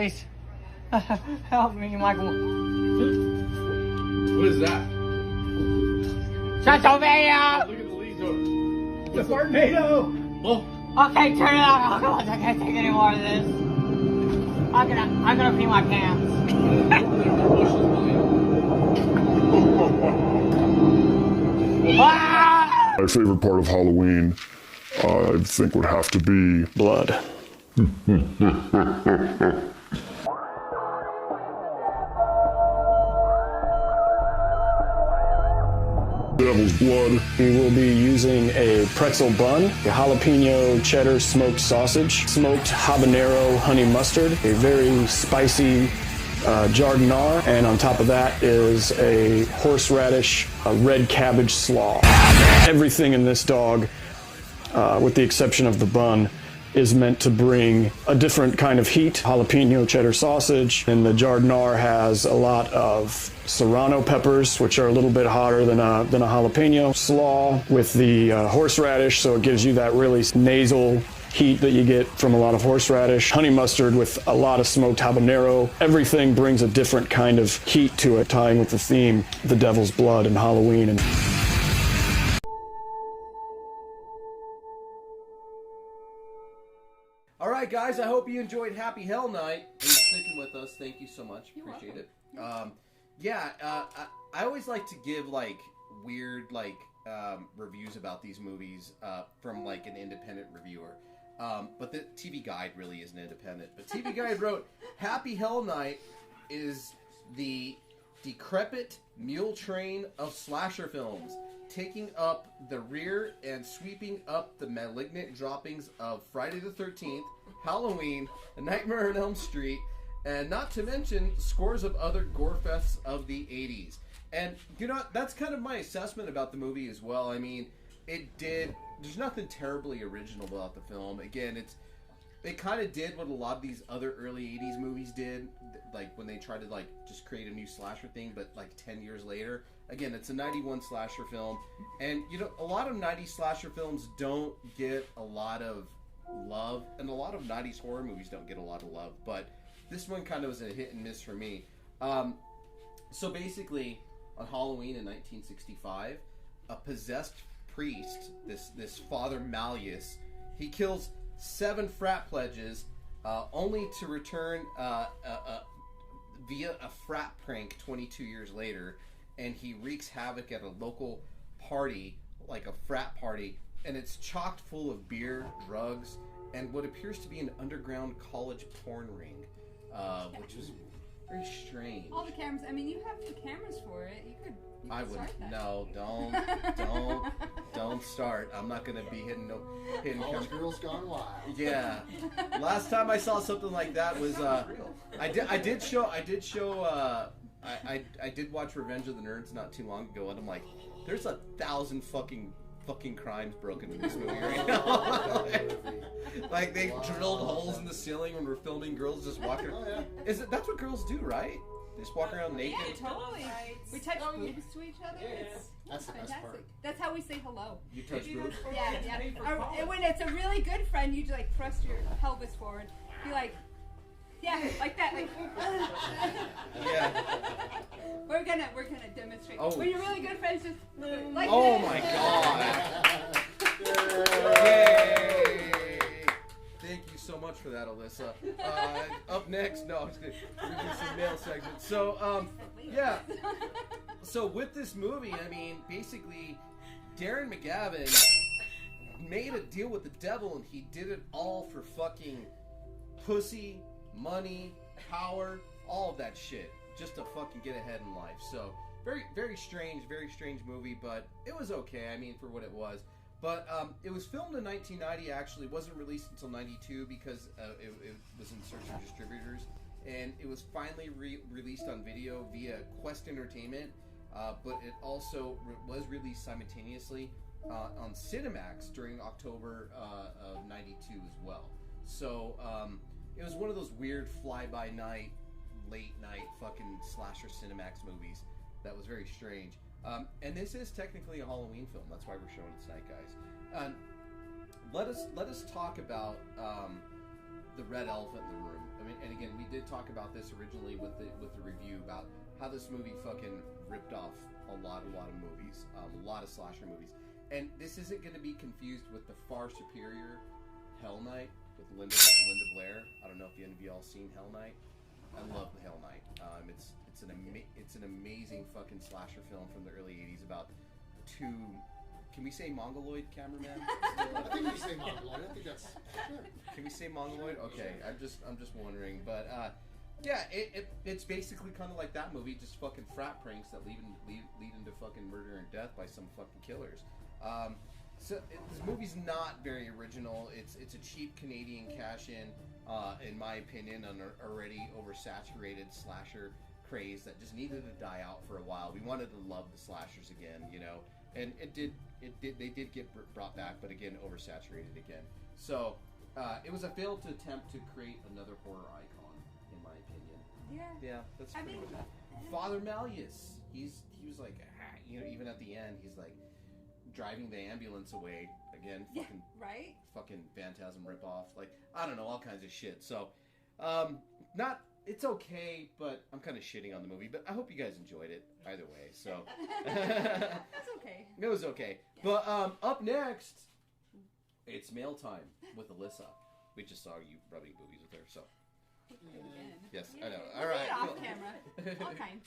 please. Help me, Michael. What is that? Transylvania! Look at the leaves on it. The tornado! Oh. Okay, turn it off. Oh, God, I can't take any more of this. I'm gonna pee my pants. Ah! My favorite part of Halloween, I think, would have to be blood. Devil's blood. We will be using a pretzel bun, a jalapeno cheddar smoked sausage, smoked habanero honey mustard, a very spicy jardinare, and on top of that is a horseradish, a red cabbage slaw. Everything in this dog, with the exception of the bun, is meant to bring a different kind of heat. Jalapeno cheddar sausage, and the jardinare has a lot of serrano peppers, which are a little bit hotter than a jalapeno. Slaw with the horseradish, so it gives you that really nasal heat that you get from a lot of horseradish. Honey mustard with a lot of smoked habanero. Everything brings a different kind of heat to it, tying with the theme, the devil's blood and Halloween. And all right, guys, I hope you enjoyed Happy Hell Night and sticking with us. Thank you so much. Appreciate it. I always like to give like weird reviews about these movies from like an independent reviewer. But the TV Guide really isn't independent. But TV Guide wrote, Happy Hell Night is the decrepit mule train of slasher films, taking up the rear and sweeping up the malignant droppings of Friday the 13th, Halloween, A Nightmare on Elm Street, and not to mention scores of other gore fests of the 80s. And, you know, that's kind of my assessment about the movie as well. I mean, there's nothing terribly original about the film. Again, it kind of did what a lot of these other early 80s movies did, like when they tried to like just create a new slasher thing, but like 10 years later. Again, it's a 91 slasher film, and you know, a lot of 90s slasher films don't get a lot of love, and a lot of 90s horror movies don't get a lot of love, but this one kind of was a hit and miss for me. So basically, on Halloween in 1965, a possessed priest, this Father Malleus, he kills 7 frat pledges, only to return via a frat prank 22 years later, and he wreaks havoc at a local party, like a frat party, and it's chocked full of beer, drugs, and what appears to be an underground college porn ring, which was very strange. All the cameras. I mean, you have the cameras for it. You could I would start that. no, don't start. I'm not gonna be hitting College Girls Gone Wild. Yeah. Last time I saw something like that was I did watch Revenge of the Nerds not too long ago, and I'm like, there's 1,000 fucking crimes broken in this movie right now. Like they drilled holes in the ceiling when we're filming girls just walking. Oh, yeah. That's what girls do, right? They just walk around naked. Yeah, totally. We touch boobs to each other. It's That's the best fantastic. part. That's how we say hello. You touch boobs? Yeah. Or when it's a really good friend, you like thrust your pelvis forward. Be like, yeah, like that. Like, Yeah. we're gonna demonstrate. Oh. When you're really good friends, just like Oh this. my god. Yay! Thank you so much for that, Alyssa. Up next, no, I'm just kidding. We're doing some mail segment. So, yeah. So with this movie, I mean, basically, Darren McGavin made a deal with the devil, and he did it all for fucking pussy, money, power, all of that shit, just to fucking get ahead in life. So very, very strange movie, but it was okay. I mean, for what it was. But it was filmed in 1990. Actually, it wasn't released until 92 because it was in search of distributors, and it was finally released on video via Quest Entertainment. But it also was released simultaneously on Cinemax during October of 92 as well. So it was one of those weird fly-by-night, late-night fucking slasher Cinemax movies that was very strange. And this is technically a Halloween film. That's why we're showing it tonight, guys. Let us talk about the red elephant in the room. I mean, and again, we did talk about this originally with the review about how this movie fucking ripped off a lot of movies, a lot of slasher movies. And this isn't going to be confused with the far superior Hell Night with Linda Blair. I don't know if any of y'all seen Hell Night. I love Hell Night. It's an amazing fucking slasher film from the early '80s about two. Can we say mongoloid, cameraman? I think we say mongoloid. I think that's sure. Can we say mongoloid? Okay, I'm just wondering, but yeah, it's basically kind of like that movie, just fucking frat pranks that lead into fucking murder and death by some fucking killers. So this movie's not very original. It's a cheap Canadian cash-in, in my opinion, on an already oversaturated slasher craze that just needed to die out for a while. We wanted to love the slashers again, you know, and they did get brought back, but again, oversaturated again. So it was a failed attempt to create another horror icon, in my opinion. Yeah, that's pretty much it. Father Malleus, he was like, you know, even at the end, he's like driving the ambulance away again. Fucking, right? Fucking Phantasm ripoff. Like, I don't know, all kinds of shit. So, it's okay, but I'm kind of shitting on the movie. But I hope you guys enjoyed it either way. So That's okay. It was okay. Yeah. But up next, it's mail time with Alyssa. We just saw you rubbing boobies with her. So yes, I know. All right. Off camera. All kinds.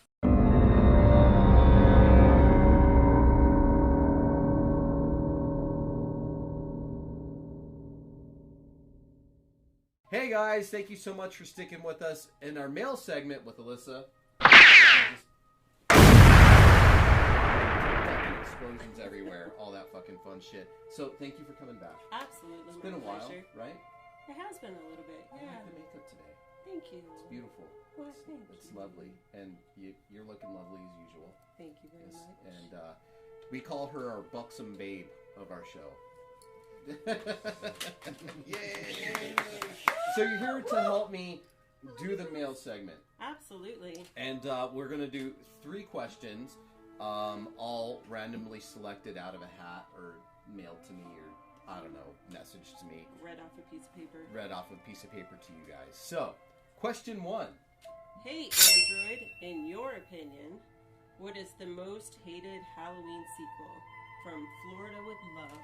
Hey guys, thank you so much for sticking with us in our mail segment with Alyssa. Explosions everywhere, all that fucking fun shit. So thank you for coming back. Absolutely. It's been a while, right? It has been a little bit, I yeah. like the makeup today. Thank you. It's beautiful. Well, thank It's you. lovely, and you're looking lovely as usual. Thank you very much. And we call her our buxom babe of our show. Yay! So you're here to help me do the mail segment. Absolutely. And we're going to do 3 questions, all randomly selected out of a hat or mailed to me or, I don't know, messaged to me. Read off a piece of paper. Read off a piece of paper to you guys. So, question 1. Hey, Android, in your opinion, what is the most hated Halloween sequel? From Florida with Love.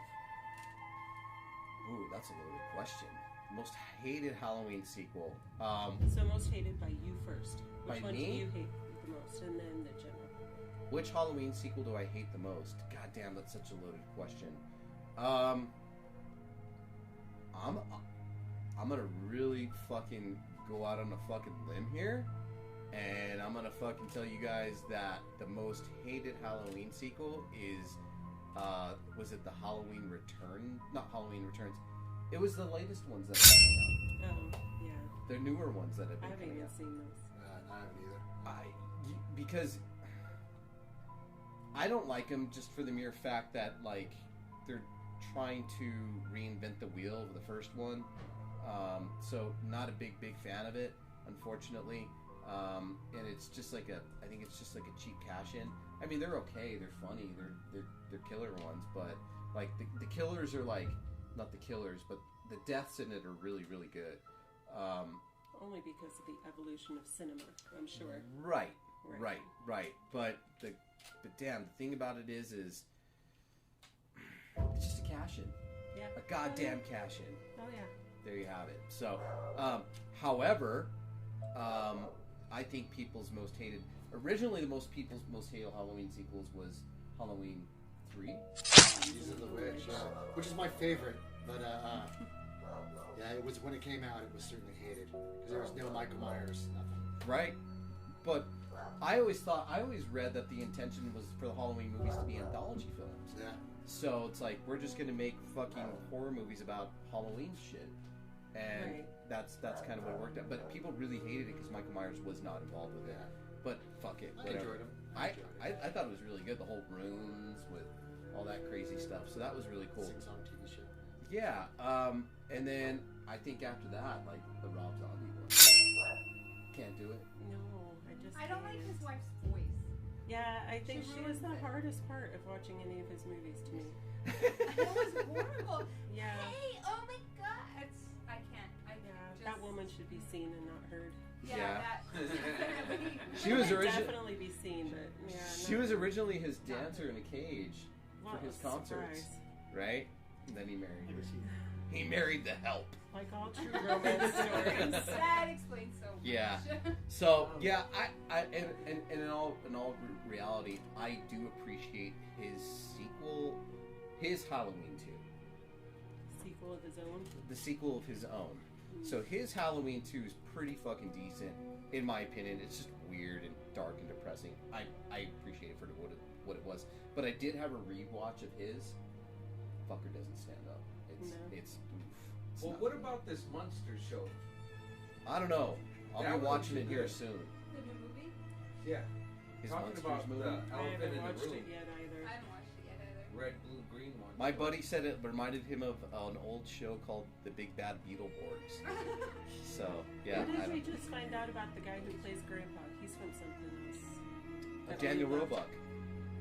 Ooh, that's a loaded question. Most hated Halloween sequel. So most hated by you first. Which By one me? do you hate the most? And then the general. Which Halloween sequel do I hate the most? God damn, that's such a loaded question. I'm gonna really fucking go out on a fucking limb here, and I'm gonna fucking tell you guys that the most hated Halloween sequel is, was it the Halloween Return? Not Halloween Returns. It was the latest ones that have been coming out. Oh, yeah. The newer ones that have I been haven't coming even out. seen those. I haven't either. Because I don't like them just for the mere fact that, like, they're trying to reinvent the wheel of the first one. So not a big fan of it, unfortunately. And it's just like I think it's just like a cheap cash in. I mean, they're okay, they're funny, they're killer ones, but like the killers are like, not the killers, but the deaths in it are really, really good. Only because of the evolution of cinema, I'm sure. Right. But damn, the thing about it is it's just a cash in. Yeah. A goddamn cash in. Oh, yeah. There you have it. So, however, I think people's most hated, originally people's most hated Halloween sequels was Halloween 3. Season of the Witch, which is my favorite, but yeah, it was when it came out. It was certainly hated because there was no Michael Myers, nothing. Right, but I always read that the intention was for the Halloween movies to be anthology films. Yeah. So it's like we're just gonna make fucking horror movies about Halloween shit, and that's kind of what it worked out. But people really hated it because Michael Myers was not involved with it. But fuck it, I whatever. enjoyed him. I thought it was really good. The whole rooms with all that crazy stuff. So that was really cool. Sing-song TV show. Yeah. And then I think after that, like the Rob Zombie one, can't do it. No, I don't like his wife's voice. Yeah, I think she was the ruins it. hardest part of watching any of his movies to me. That was horrible. Yeah. Hey, oh my god. I can't. That should be seen and not heard. Yeah. That definitely. She was Should originally definitely be seen, but yeah. she was originally his dancer in a cage for What his a concerts, surprise. right? And then he married her. He married the help. Like all true romance stories. That explains so much. Yeah. So yeah, I and in all reality, I do appreciate his sequel, his Halloween 2, Sequel of his own. the sequel of his own. So his Halloween 2 is pretty fucking decent, in my opinion. It's just weird and dark and depressing. I appreciate it for what it was, but I did have a rewatch of his. Fucker doesn't stand up. It's oof. It's Well, not- what about this monster show? I don't know. I'll That be would watching be it here good. soon. The new movie? Yeah. His Talking Monsters about movie. the I elephant haven't in the watched room. it yet either. I haven't watched it yet either. Red, blue, green one. My buddy said it reminded him of an old show called The Big Bad Beetleborgs. So yeah, What I did we don't. just find out about the guy who plays Grandpa? He's from something else. That Daniel we loved. Roebuck.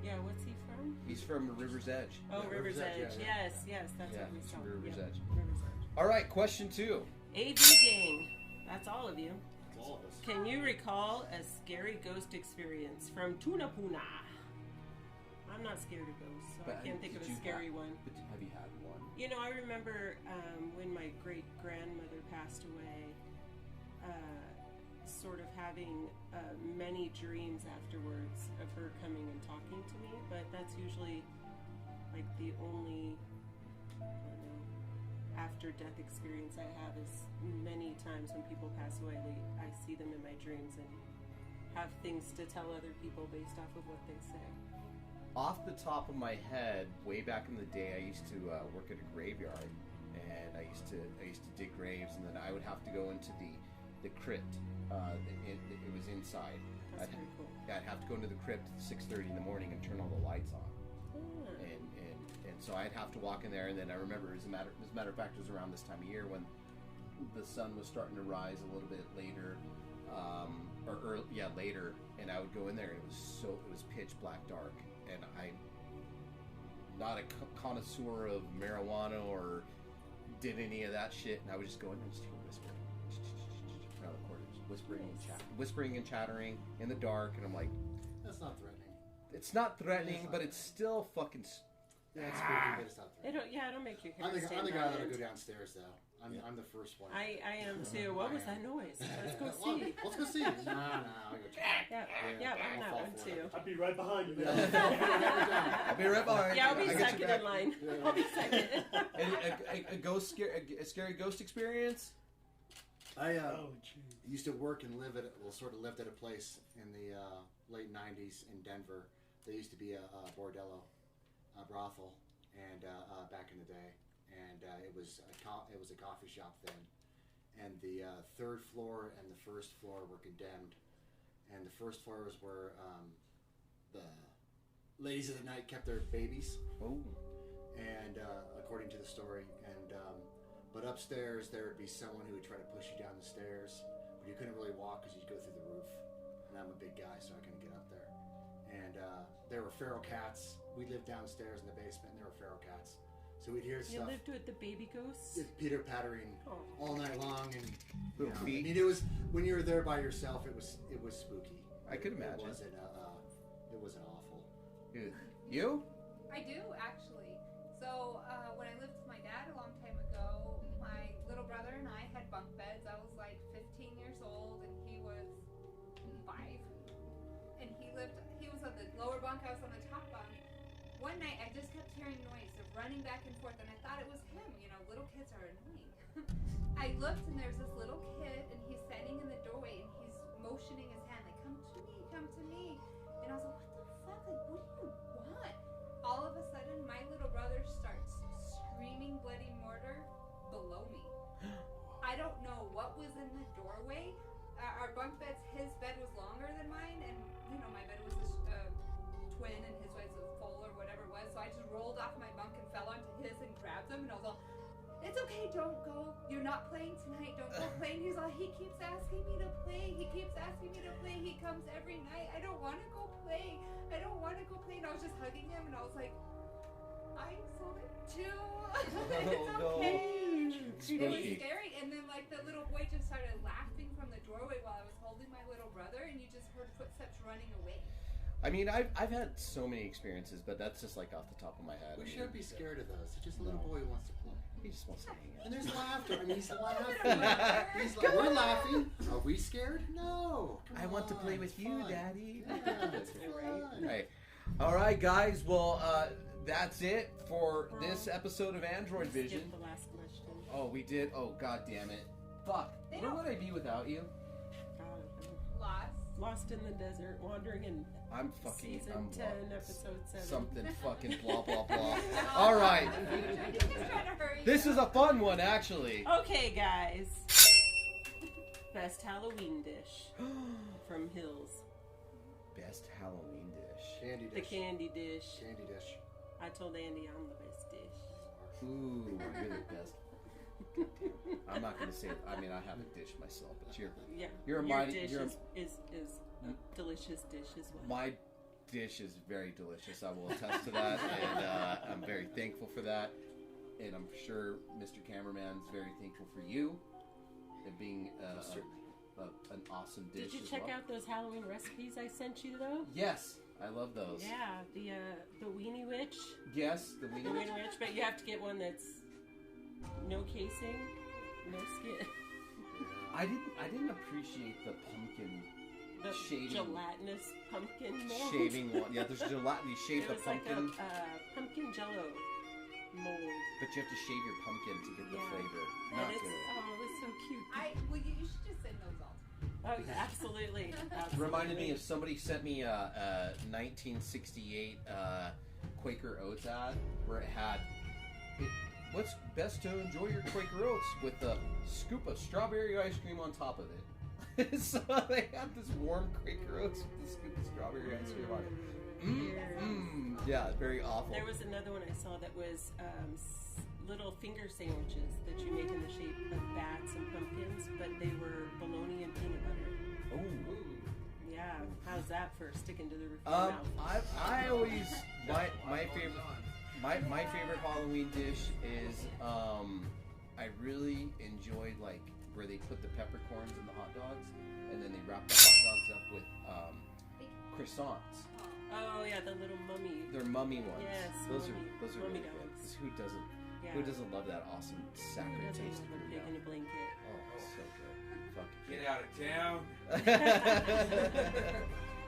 Yeah, what's he from? He's from River's Edge. Oh, Yeah, River's Edge. yeah. Yes, that's Yeah, what we it's saw. River's Yep, Edge. River's Edge. All right, question 2. AV gang. That's all of you. It's all of us. Can you recall a scary ghost experience from Tunapuna? I'm not scared of ghosts, so I can't think of a scary one. But have you had one? You know, I remember when my great-grandmother passed away, sort of having many dreams afterwards of her coming and talking to me, but that's usually like the only after-death experience I have is many times when people pass away, I see them in my dreams and have things to tell other people based off of what they say. Off the top of my head, way back in the day, I used to work at a graveyard, and I used to dig graves, and then I would have to go into the crypt. It was inside. That's pretty cool. I'd have to go into the crypt at 6:30 in the morning and turn all the lights on. Ah. And so I'd have to walk in there, and then I remember, as a matter of fact, it was around this time of year when the sun was starting to rise a little bit later, later, and I would go in there, and it was pitch black dark, and I'm not a connoisseur of marijuana or did any of that shit, and I would just go in there and just hear whispering around the corners, whispering and chattering in the dark, and I'm like, That's not threatening. it's not threatening, but it's still fucking. Yeah, it's spooky, but it's not threatening. It'll make your hair I'm the stand guy on that'll end. go downstairs though. I'm the first one. I am too. What was that noise? Let's go Well, see. let's go see. Nah, I'll go check. Yeah, I'm I'll that fall one for it. too. I'll be right behind you. I'll be right behind. Yeah, I'll be I got your second back. in line. I'll be second. A scary ghost experience. I Oh, jeez. used to work and lived at a place in the late '90s in Denver. There used to be a bordello, a brothel, and back in the day, and it was a coffee shop then, and the third floor and the first floor were condemned, and the first floors were the ladies of the night kept their babies, Oh, and according to the story, and but upstairs there would be someone who would try to push you down the stairs, but you couldn't really walk because you'd go through the roof, and I'm a big guy, so I couldn't get up there. And there were feral cats. We lived downstairs in the basement, and there were feral cats. So we'd hear You stuff lived with the baby ghosts? pitter pattering Oh. all night long, and Little feet. I mean, it was when you were there by yourself. It was spooky. I could imagine. It wasn't awful. You? I do, actually. So, when I lived with my dad a long time ago, my little brother and I had bunk beds. I was like 15 years old, and he was 5. And he was on the lower bunk, I was on the top bunk. One night, I just kept hearing noise of running back and forth, and I thought it was him. You know, little kids are annoying. I looked, and there's this little kid, and he's standing in the doorway, and he's motioning his hand, like, come to me, come to me. And I was like, what the fuck? Like, what do you want? All of a sudden, my little brother starts screaming bloody murder below me. I don't know what was in the doorway. Our bunk beds, his bed was longer than mine, and, you know, my bed was a twin, and his was a full or whatever it was, so I just rolled off my bunk and fell onto his and grabbed him, and I was all, it's okay, don't go. You're not playing tonight. Don't go play. And he's like, he keeps asking me to play. He keeps asking me to play. He comes every night. I don't want to go play. I don't want to go play. And I was just hugging him, and I was like, I'm sorry too. It's no. okay. It was Spooky. scary, and then like the little boy just started laughing from the doorway while I was holding my little brother, and you just heard footsteps running away. I mean, I've had so many experiences, but that's just like off the top of my head. We I mean, shouldn't be scared of those. It's just a little boy who wants to play. He just wants to hang out. And there's laughter. I mean, he's laughing. He's like, we're laughing. Are we scared? No. Come I want to on, play it's with you, fun. Daddy. Yeah, it's fun. Right. All right, guys. Well, that's it for this episode of Android Vision. Skip the last question. Oh, we did. Oh, god damn it. Fuck. They Where don't- would I be without you? Lost. Lost in the desert, wandering in I'm fucking. season I'm 10, episode 7. something fucking blah blah blah. All right. I'm just trying to hurry This you is up. a fun one, actually. Okay, guys. Best Halloween dish from Hills. Best Halloween dish. Candy The dish. candy dish. Candy dish. I told Andy I'm the best dish. Ooh, you're the best. I'm not gonna say. I mean, I have a dish myself, but Yeah, You're a your mighty- dish you're- is a delicious dish as well. my dish is very delicious. I will attest to that, and I'm very thankful for that. And I'm sure Mr. Cameraman's very thankful for you and being an awesome dish. Did you as check well. out those Halloween recipes I sent you though? Yes, I love those. Yeah, the Weenie Witch. Yes, the The weenie. Weenie Witch, but you have to get one that's no casing, no skin. I didn't appreciate the pumpkin The shaving gelatinous pumpkin mold. shaving one. Yeah, there's gelatin. You shave It the was like pumpkin, a pumpkin jello mold. but you have to shave your pumpkin to get the Yeah. flavor. And Not it's, good. oh, it was so cute. Well, you should just send those all. Oh, yeah, absolutely. Absolutely. Reminded me of somebody sent me a 1968 Quaker Oats ad where it had what's best to enjoy your Quaker Oats with a scoop of strawberry ice cream on top of it. So they had this warm Quaker Oats with a scoop of strawberry ice cream on it. Yeah, very awful. There was another one I saw that was little finger sandwiches that you make in the shape of bats and pumpkins, but they were bologna and peanut butter. Oh. Yeah, how's that for sticking to the roof of your mouth? I always my favorite my favorite Halloween dish is I really enjoyed like where they put the peppercorns in the hot dogs and then they wrap the hot dogs up with croissants. Oh yeah, the little mummy. They're mummy ones. Yes, those mummy- are mummy really good. dogs. 'Cause Yeah. who doesn't love that awesome Who saccharine doesn't taste love of a your pig in a mouth? blanket? Oh, so good. Fucking Get out of town.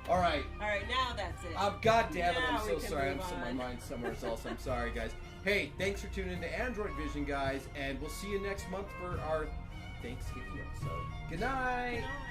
All right. All right, now that's it. God damn it, Now I'm we so can sorry. move My on. mind's somewhere else. I'm sorry, guys. Hey, thanks for tuning in to Android Vision, guys, and we'll see you next month for our Thanksgiving episode. Good night. Good night.